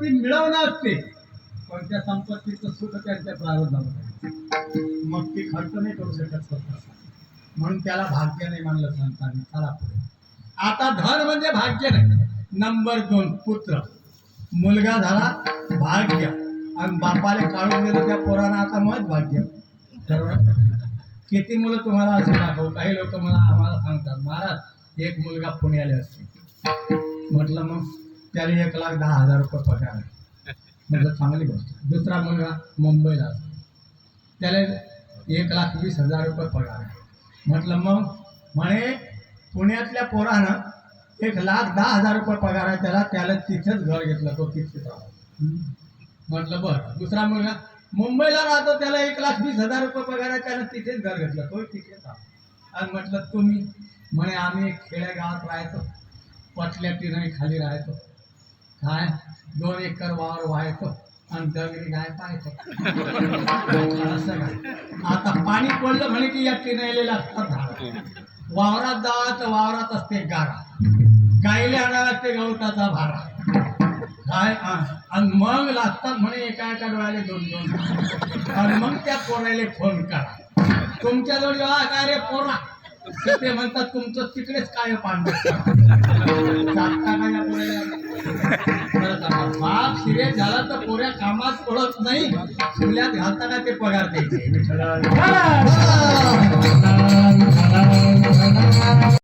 संपत्ती मिळवणार असते, पण त्या संपत्तीचं सुख त्यांच्या प्रारंभामध्ये मग ती खर्च नाही करू शकत स्वतः, म्हणून त्याला भाग्य नाही मानलं संतांनी. चला पुढे. आता धन म्हणजे भाग्य नाही. नंबर 2 पुत्र. मुलगा झाला भाग्य, आणि बापाले काढून गेलं त्या पोरानं आता मत भाग्य. किती मुलं तुम्हाला असे दाखवू. काही लोक आम्हाला सांगतात, महाराज एक मुलगा पुण्याला असते. म्हटलं मग त्याला 1,10,000 रुपये पगार आहे. म्हटलं चांगली गोष्ट. दुसरा मुलगा मुंबईला असतो, त्याला 1,20,000 रुपये पगार आहे. म्हटलं मग म्हणे पुण्यातल्या पोरानं 1,10,000 रुपये पगार आहे त्याला तिथेच घर घेतलं, तो तिथेच राहतो. म्हटलं बरं. दुसरा मुलगा मुंबईला राहतो, त्याला 1,20,000 रुपये पगार आहे, त्यानं तिथेच घर घेतलं, तो तिथेच राहतो. आणि म्हटलं तुम्ही? म्हणे आम्ही खेडेगावात राहतो, पटल्या टिनाई खाली राहतो, काय 2 एकर वावर व्हायचो आणि दगडी गाय पाहायचो. असं काय? आता पाणी पडलं म्हणे की या टिनाईले लागतात झाड. वावरात जावा तर वावरात असते गारा, गायले आणायला लागते गवताचा भारा, काय आणि मग लागतात म्हणे एका डोळ्याले 2-2, आणि मग त्या पोराले फोन करा. तुमच्याजवळ जेव्हा काय रे पोरा, ते म्हणतात तुमचं तिकडेच काय पांढर बाप सिरियस झाला तर पोऱ्या कामात पडत नाही, शिवल्यात घालता का ते पगार द्यायचे.